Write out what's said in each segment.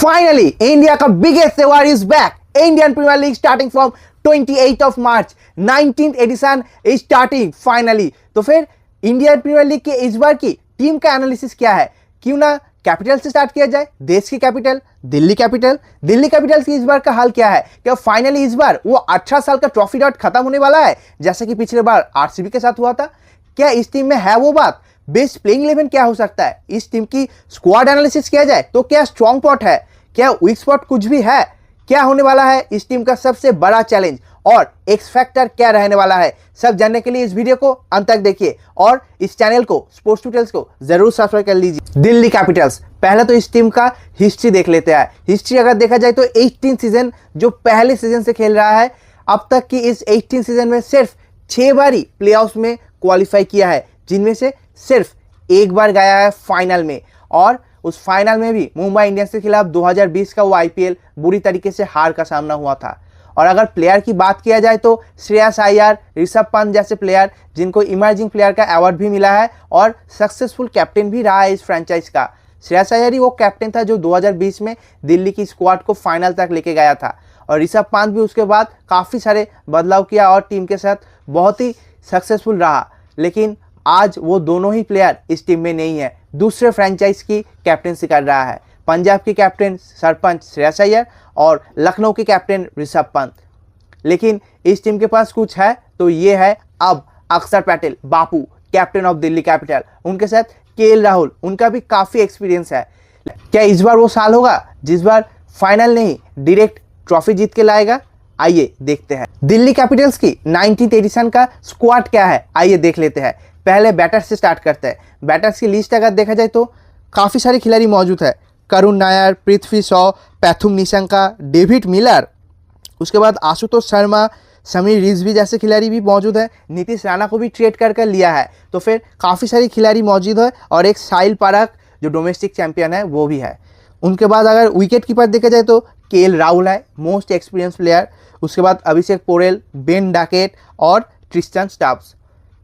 Finally, India का biggest award is back. Indian Premier League starting from 28th of March. 19th edition is starting finally. तो फिर Indian premiere league के इस बार की team का analysis क्या है? क्यों ना कैपिटल से स्टार्ट किया जाए। देश की capital Delhi capital. Delhi Capitals की इस बार का हाल क्या है? क्या फाइनली इस बार वो 18 साल का ट्रॉफी डॉट खत्म होने वाला है जैसा कि पिछले बार आरसीबी के साथ हुआ था? क्या इस टीम में है वो बात? बेस्ट प्लेइंग 11 क्या हो सकता है? इस टीम की स्क्वाड एनालिसिस किया जाए तो क्या स्ट्रॉन्ग पॉट है, क्या वीक स्पॉट कुछ भी है? क्या होने वाला है इस टीम का सबसे बड़ा चैलेंज और एक्स फैक्टर क्या रहने वाला है? सब जानने के लिए इस वीडियो को अंत तक देखिए और इस चैनल को स्पोर्ट्स डिटेल्स को जरूर सब्सक्राइब कर लीजिए। दिल्ली कैपिटल्स, पहले तो इस टीम का हिस्ट्री देख लेते हैं। हिस्ट्री अगर देखा जाए तो 18 सीजन जो पहले सीजन से खेल रहा है, अब तक की इस 18 सीजन में सिर्फ 6 बार ही प्लेऑफ्स में क्वालिफाई किया है, जिनमें से सिर्फ एक बार गया है फाइनल में। और उस फाइनल में भी मुंबई इंडियंस के खिलाफ 2020 का वो आईपीएल बुरी तरीके से हार का सामना हुआ था। और अगर प्लेयर की बात किया जाए तो श्रेयस अय्यर, ऋषभ पंत जैसे प्लेयर जिनको इमर्जिंग प्लेयर का अवार्ड भी मिला है और सक्सेसफुल कैप्टन भी रहा है इस फ्रेंचाइज का। श्रेयस अय्यर ही वो कैप्टन था जो 2020 में दिल्ली की स्क्वाड को फाइनल तक लेके गया था। और ऋषभ पंत भी उसके बाद काफ़ी सारे बदलाव किया और टीम के साथ बहुत ही सक्सेसफुल रहा। लेकिन आज वो दोनों ही प्लेयर इस टीम में नहीं है, दूसरे फ्रेंचाइज की कैप्टनसी कर रहा है। पंजाब के कैप्टन सरपंच श्रेयस अय्यर और लखनऊ के कैप्टन ऋषभ पंत। लेकिन इस टीम के पास कुछ है तो ये है अब अक्षर पटेल बापू, कैप्टन ऑफ दिल्ली कैपिटल। उनके साथ केएल राहुल, उनका भी काफ़ी एक्सपीरियंस है। क्या इस बार वो साल होगा जिस बार फाइनल नहीं डायरेक्ट ट्रॉफी जीत के लाएगा? आइए देखते हैं दिल्ली कैपिटल्स की 19th एडिशन का स्क्वाड क्या है, आइए देख लेते हैं। पहले बैटर्स से स्टार्ट करते हैं। बैटर्स की लिस्ट अगर देखा जाए तो काफ़ी सारे खिलाड़ी मौजूद है। करुण नायर, पृथ्वी शॉ, पैथुम निशंका, डेविड मिलर, उसके बाद आशुतोष शर्मा, समीर रिजवी जैसे खिलाड़ी भी मौजूद है। नीतीश राणा को भी ट्रेड कर लिया है। तो फिर काफ़ी सारे खिलाड़ी मौजूद है और एक साहिल पारक जो डोमेस्टिक चैंपियन है वो भी है। उनके बाद अगर विकेट कीपर देखा जाए तो केएल राहुल है, मोस्ट एक्सपीरियंस प्लेयर। उसके बाद अभिषेक पोरेल, बेन डाकेट और ट्रिस्टन स्टाब्स।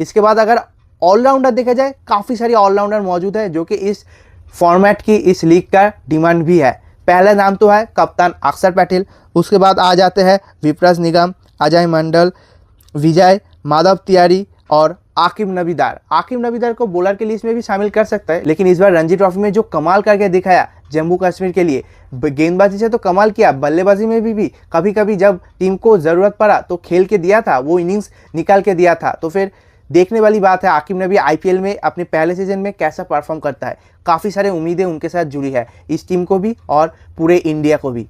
इसके बाद अगर ऑलराउंडर देखा जाए, काफ़ी सारी ऑलराउंडर मौजूद है जो कि इस फॉर्मेट की, इस लीग का डिमांड भी है। पहला नाम तो है कप्तान अक्षर पटेल। उसके बाद आ जाते हैं विप्राज निगम, अजय मंडल, विजय माधव तिवारी और आकिब नबीदार। आकिब नबीदार को बॉलर की लिस्ट में भी शामिल कर सकता है, लेकिन इस बार रणजी ट्रॉफी में जो कमाल करके दिखाया जम्मू कश्मीर के लिए, गेंदबाजी से तो कमाल किया, बल्लेबाजी में भी कभी कभी जब टीम को ज़रूरत पड़ा तो खेल के दिया था, वो इनिंग्स निकाल के दिया था। तो फिर देखने वाली बात है आकिब नबी आईपीएल में अपने पहले सीजन में कैसा परफॉर्म करता है। काफ़ी सारे उम्मीदें उनके साथ जुड़ी है, इस टीम को भी और पूरे इंडिया को भी।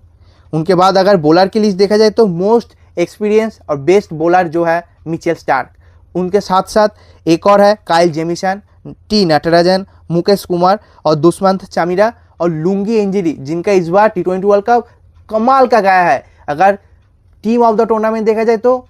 उनके बाद अगर बॉलर की लिस्ट देखा जाए तो मोस्ट एक्सपीरियंस और बेस्ट बॉलर जो है मिचेल स्टार्क। उनके साथ साथ एक और है Kyle Jameson, T Natarajan, Mukesh Kumar और दुष्मंत चामिरा और लुंगी इंजरी, जिनका इस बार T20 वर्ल्ड कप कमाल का गया है। अगर टीम ऑफ द टूर्नामेंट देखा जाए तो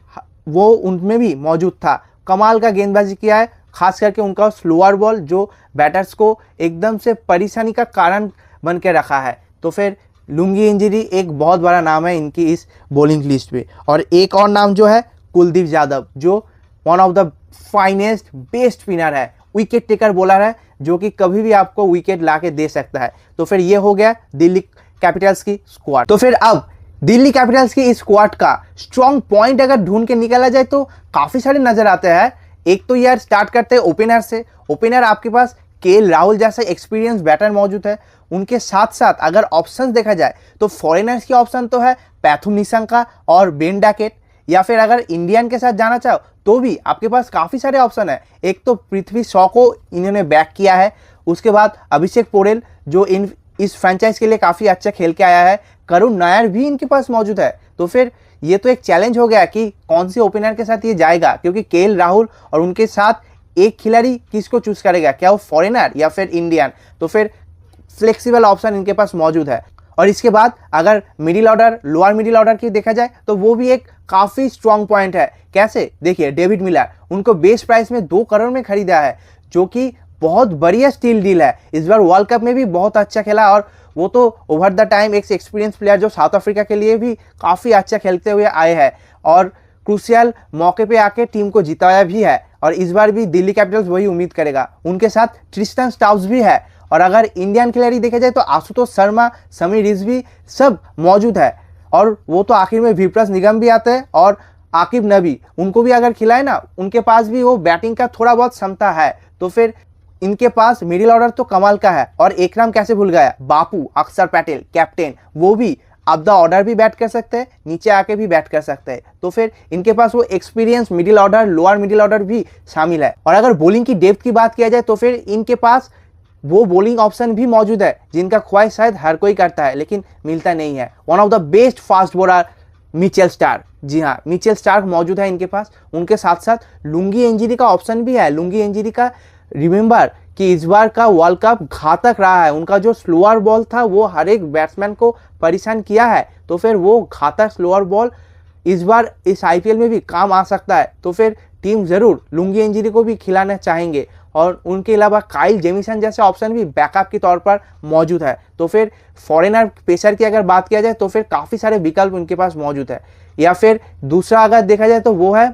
वो उनमें भी मौजूद था। कमाल का गेंदबाजी किया है, खास करके उनका स्लोअर बॉल जो बैटर्स को एकदम से परेशानी का कारण बन के रखा है। तो फिर लुंगी इंजरी एक बहुत बड़ा नाम है इनकी इस बॉलिंग लिस्ट पे। और एक और नाम जो है कुलदीप यादव, जो one of the finest best spinner है, विकेट टेकर बॉलर है, जो कि कभी भी आपको विकेट ला के दे सकता है। तो फिर ये हो गया दिल्ली कैपिटल्स की स्क्वाड। तो फिर अब दिल्ली कैपिटल्स की इस स्क्वाड का स्ट्रॉन्ग पॉइंट अगर ढूंढ के निकाला जाए तो काफ़ी सारे नज़र आते हैं। एक तो यार स्टार्ट करते हैं ओपनर से। ओपनर आपके पास केएल राहुल जैसा एक्सपीरियंस बैटर मौजूद है। उनके साथ साथ अगर ऑप्शंस देखा जाए तो फॉरेनर्स की ऑप्शन तो है पैथुम निशंका और बेन डाकेट, या फिर अगर इंडियन के साथ जाना चाहो तो भी आपके पास काफ़ी सारे ऑप्शन है। एक तो पृथ्वी शॉ को इन्होंने बैक किया है। उसके बाद अभिषेक पोरेल जो इस फ्रेंचाइज के लिए काफ़ी अच्छा खेल के आया है। करुण नायर भी इनके पास मौजूद है। तो फिर ये तो एक चैलेंज हो गया कि कौन सी ओपनर के साथ ये जाएगा, क्योंकि केएल राहुल और उनके साथ एक खिलाड़ी किसको चूज करेगा, क्या वो फॉरेनर या फिर इंडियन? तो फिर फ्लेक्सिबल ऑप्शन इनके पास मौजूद है। और इसके बाद अगर middle order, lower middle order की देखा जाए तो वो भी एक काफ़ी स्ट्रॉन्ग पॉइंट है। कैसे? देखिए डेविड मिलर, उनको बेस प्राइस में 2 करोड़ में खरीदा है, जो कि बहुत बढ़िया स्टील डील है। इस बार वर्ल्ड कप में भी बहुत अच्छा खेला और वो तो ओवर द टाइम एक एक्सपीरियंस प्लेयर जो साउथ अफ्रीका के लिए भी काफ़ी अच्छा खेलते हुए आए हैं और क्रूशियल मौके पे आके टीम को जिताया भी है। और इस बार भी दिल्ली कैपिटल्स वही उम्मीद करेगा। उनके साथ ट्रिस्टन स्टाब्स भी है और अगर इंडियन खिलाड़ी देखा जाए तो आशुतोष शर्मा, समीर रिजवी सब मौजूद है, और वो तो आखिर में विप्रास निगम भी आते हैं, और आकिब नबी, उनको भी अगर खिलाए ना, उनके पास भी वो बैटिंग का थोड़ा बहुत क्षमता है। तो फिर इनके पास मिडिल ऑर्डर तो कमाल का है। और एक नाम कैसे भूल गया, बापू, अक्षर पटेल कैप्टन, वो भी अब द ऑर्डर भी बैट कर सकते हैं, नीचे आके भी बैट कर सकते हैं। तो फिर इनके पास वो experience middle order, lower middle order भी शामिल है। और अगर बॉलिंग की डेप्थ की बात किया जाए तो फिर इनके पास वो बॉलिंग ऑप्शन भी मौजूद है जिनका ख्वाहिश शायद हर कोई करता है लेकिन मिलता नहीं है। One of the best fast bowler Mitchell Starc, जी हाँ, मिचेल स्टार्क मौजूद है इनके पास। उनके साथ साथ लुंगी एंजिरी का ऑप्शन भी है। लुंगी एंजिरी का रिमेंबर कि इस बार का वर्ल्ड कप घातक रहा है, उनका जो स्लोअर बॉल था वो हर एक बैट्समैन को परेशान किया है। तो फिर वो घातक स्लोअर बॉल इस बार इस आईपीएल में भी काम आ सकता है। तो फिर टीम ज़रूर लुंगी एंजिरी को भी खिलाना चाहेंगे। और उनके अलावा काइल जेमिसन जैसे ऑप्शन भी बैकअप के तौर पर मौजूद है। तो फिर फॉरेनर पेसर की अगर बात किया जाए तो फिर काफ़ी सारे विकल्प उनके पास मौजूद है। या फिर दूसरा अगर देखा जाए तो वो है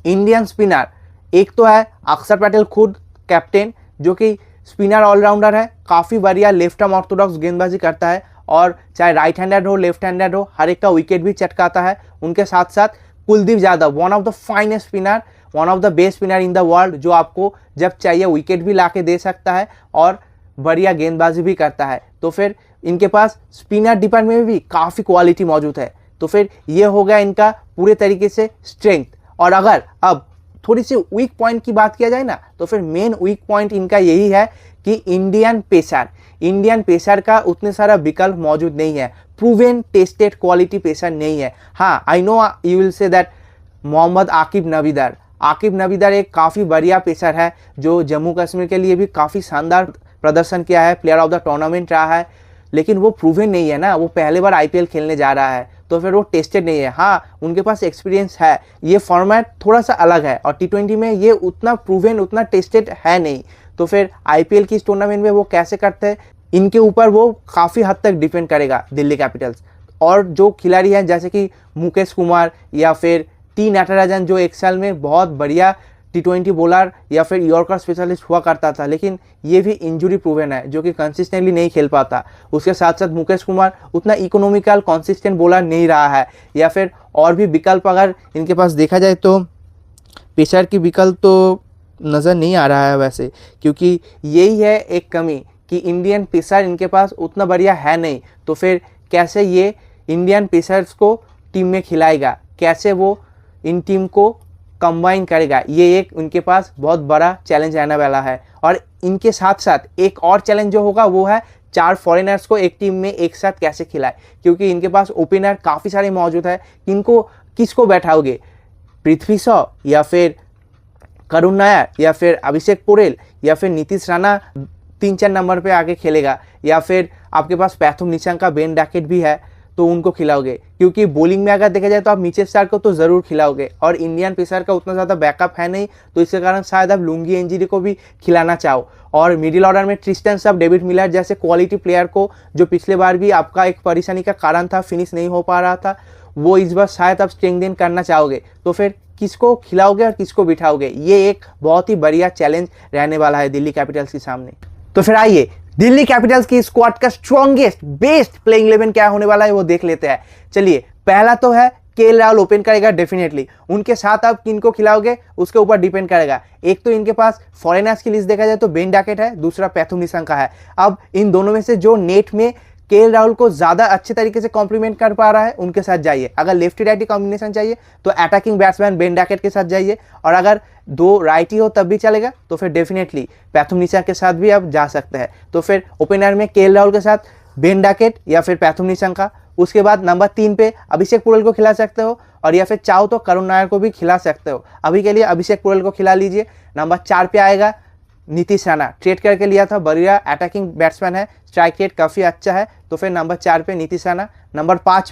इंडियन स्पिनर। एक तो है अक्षर पटेल खुद कैप्टन, जो कि स्पिनर ऑलराउंडर है, काफ़ी बढ़िया लेफ्ट आर्म ऑर्थोडॉक्स गेंदबाजी करता है, और चाहे राइट हैंडेड हो लेफ्ट हैंडेड हो हर एक का विकेट भी चटकाता है। उनके साथ साथ Kuldeep Yadav, one of the finest spinner, one of the best spinner in the world, जो आपको जब चाहिए विकेट भी लाके दे सकता है और बढ़िया गेंदबाजी भी करता है। तो फिर इनके पास स्पिनर डिपार्टमेंट में भी काफ़ी क्वालिटी मौजूद है। तो फिर ये हो गया इनका पूरे तरीके से स्ट्रेंथ। और अगर अब थोड़ी सी वीक पॉइंट की बात किया जाए ना, तो फिर मेन वीक पॉइंट इनका यही है कि इंडियन पेसर का उतने सारा विकल्प मौजूद नहीं है। प्रूवन टेस्टेड क्वालिटी पेसर नहीं है। हाँ, I know you will say that Mohammad Aqib Nabi Dar एक काफ़ी बढ़िया पेसर है, जो जम्मू कश्मीर के लिए भी काफ़ी शानदार प्रदर्शन किया है, प्लेयर ऑफ द टूर्नामेंट रहा है, लेकिन वो प्रूवन नहीं है ना, वो पहले बार आईपीएल खेलने जा रहा है। तो फिर वो टेस्टेड नहीं है। हाँ, उनके पास एक्सपीरियंस है, ये फॉर्मेट थोड़ा सा अलग है, और टी20 में ये उतना प्रूवन, उतना टेस्टेड है नहीं। तो फिर आईपीएल की इस टूर्नामेंट में वो कैसे करते हैं, इनके ऊपर वो काफ़ी हद तक डिपेंड करेगा दिल्ली कैपिटल्स। और जो खिलाड़ी हैं जैसे कि मुकेश कुमार या फिर टी नटराजन, जो एक साल में बहुत बढ़िया टी20 बॉलर या फिर यॉर्कर स्पेशलिस्ट हुआ करता था, लेकिन ये भी इंजरी प्रूवन है, जो कि कंसिस्टेंटली नहीं खेल पाता। उसके साथ साथ मुकेश कुमार उतना इकोनॉमिकल कंसिस्टेंट बॉलर नहीं रहा है। या फिर और भी विकल्प अगर इनके पास देखा जाए तो पेसर की विकल्प तो नज़र नहीं आ रहा है वैसे, क्योंकि यही है एक कमी कि इंडियन पेसर इनके पास उतना बढ़िया है नहीं। तो फिर कैसे ये इंडियन पेसर्स को टीम में खिलाएगा, कैसे वो इन टीम को कंबाइन करेगा, ये एक उनके पास बहुत बड़ा चैलेंज रहने वाला है। और इनके साथ साथ एक और चैलेंज जो होगा वो है 4 फॉरेनर्स को एक टीम में एक साथ कैसे खिलाए, क्योंकि इनके पास ओपनर काफ़ी सारे मौजूद है। इनको किसको बैठाओगे, पृथ्वी शॉ या फिर करुण नायर या फिर अभिषेक पोरेल या फिर नीतीश राणा 3-4 नंबर पे आके खेलेगा, या फिर आपके पास पैथुम निशंक का बेन डैकेट भी है, तो उनको खिलाओगे। क्योंकि बॉलिंग में अगर देखा जाए तो आप मिचेल स्टार्क को तो ज़रूर खिलाओगे, और इंडियन पेसर का उतना ज़्यादा बैकअप है नहीं, तो इसके कारण शायद आप लुंगी एंजिरी को भी खिलाना चाहो। और मिडिल ऑर्डर में ट्रिस्टन सब, डेविड मिलर जैसे क्वालिटी प्लेयर को, जो पिछले बार भी आपका एक परेशानी का कारण था, फिनिश नहीं हो पा रहा था, वो इस बार शायद आप स्ट्रेंथन करना चाहोगे। तो फिर किसको खिलाओगे और किसको बिठाओगे, ये एक बहुत ही बढ़िया चैलेंज रहने वाला है दिल्ली कैपिटल्स के सामने। तो फिर आइए दिल्ली कैपिटल्स की स्क्वाड का स्ट्रॉन्गेस्ट बेस्ट प्लेइंग 11 क्या होने वाला है वो देख लेते हैं। चलिए, पहला तो है केएल राहुल ओपन करेगा डेफिनेटली। उनके साथ आप किनको खिलाओगे उसके ऊपर डिपेंड करेगा। एक तो इनके पास फॉरेनर्स की लिस्ट देखा जाए तो बेन डैकेट है, दूसरा पैथुम निशंक है। अब इन दोनों में से जो नेट में केएल राहुल को ज़्यादा अच्छे तरीके से कॉम्प्लीमेंट कर पा रहा है उनके साथ जाइए। अगर लेफ्टी राइटी कॉम्बिनेशन चाहिए तो अटैकिंग बैट्समैन बेन डैकेट के साथ जाइए, और अगर 2 राइटी हो तब भी चलेगा तो फिर डेफिनेटली पैथुम निशंक के साथ भी आप जा सकते हैं। तो फिर ओपनर में केएल राहुल के साथ बेन डैकेट या फिर पैथुम निशंक। उसके बाद नंबर 3 पे अभिषेक पोरेल को खिला सकते हो, और या फिर चाहो तो करुण नायर को भी खिला सकते हो। अभी के लिए अभिषेक पोरेल को खिला लीजिए। नंबर 4 पे आएगा नीतीश राणा, ट्रेड करके लिया था, बढ़िया अटैकिंग बैट्समैन है, स्ट्राइक रेट काफ़ी अच्छा है, तो फिर नंबर 4 पे नीतीश राणा। नंबर 5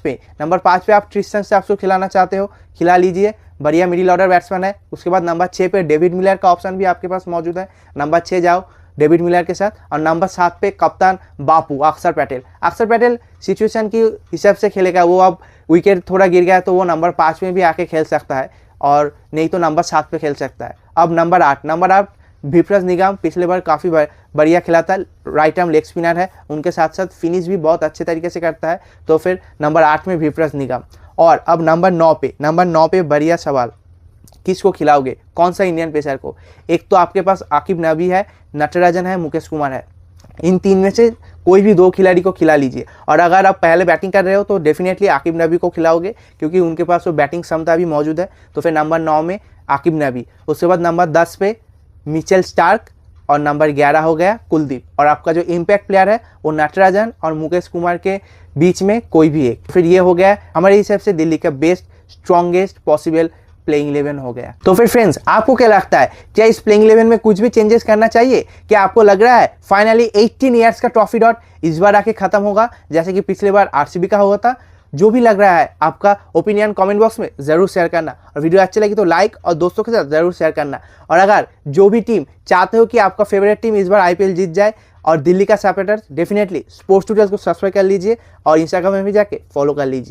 पे आप ट्रिस्टन से आपको खिलाना चाहते हो, खिला लीजिए, बढ़िया मिडिल ऑर्डर बैट्समैन है। उसके बाद नंबर 6 पे डेविड मिलर का ऑप्शन भी आपके पास मौजूद है, नंबर 6 जाओ डेविड मिलर के साथ। और नंबर 7 पे कप्तान बापू अक्षर पटेल सिचुएशन की हिसाब से खेलेगा, वो अब विकेट थोड़ा गिर गया तो वो नंबर 5 में भी आके खेल सकता है, और नहीं तो नंबर 7 पे खेल सकता है। अब नंबर 8 विप्राज निगम पिछले बार काफ़ी बढ़िया खिला था, राइट आर्म लेग स्पिनर है, उनके साथ साथ फिनिश भी बहुत अच्छे तरीके से करता है। तो फिर नंबर 8 में विप्राज निगम। और अब नंबर 9 पे बढ़िया सवाल, किसको खिलाओगे, कौन सा इंडियन पेसर को? एक तो आपके पास आकिब नबी है, नटराजन है, मुकेश कुमार है। इन तीन में से कोई भी 2 खिलाड़ी को खिला लीजिए। और अगर आप पहले बैटिंग कर रहे हो तो डेफिनेटली आकिब नबी को खिलाओगे, क्योंकि उनके पास वो बैटिंग क्षमता भी मौजूद है। तो फिर नंबर 9 में आकिब नबी। उसके बाद नंबर 10 पे मिचेल स्टार्क और नंबर 11 हो गया कुलदीप। और आपका जो इम्पैक्ट प्लेयर है वो नटराजन और मुकेश कुमार के बीच में कोई भी एक। फिर ये हो गया हमारे हिसाब से दिल्ली का बेस्ट स्ट्रॉन्गेस्ट पॉसिबल प्लेइंग 11 हो गया। तो फिर फ्रेंड्स, आपको क्या लगता है, क्या इस प्लेइंग 11 में कुछ भी चेंजेस करना चाहिए? क्या आपको लग रहा है फाइनली 18 ईयर्स का ट्रॉफी डॉट इस बार आके खत्म होगा, जैसे कि पिछले बार आरसीबी का हुआ था? जो भी लग रहा है, आपका ओपिनियन कमेंट बॉक्स में जरूर शेयर करना। और वीडियो अच्छी लगी तो लाइक और दोस्तों के साथ जरूर शेयर करना। और अगर जो भी टीम चाहते हो कि आपका फेवरेट टीम इस बार आईपीएल जीत जाए और दिल्ली का सपोर्टर्स, डेफिनेटली स्पोर्ट्स ट्यूटोरियल्स को सब्सक्राइब कर लीजिए और इंस्टाग्राम में भी जाके फॉलो कर लीजिए।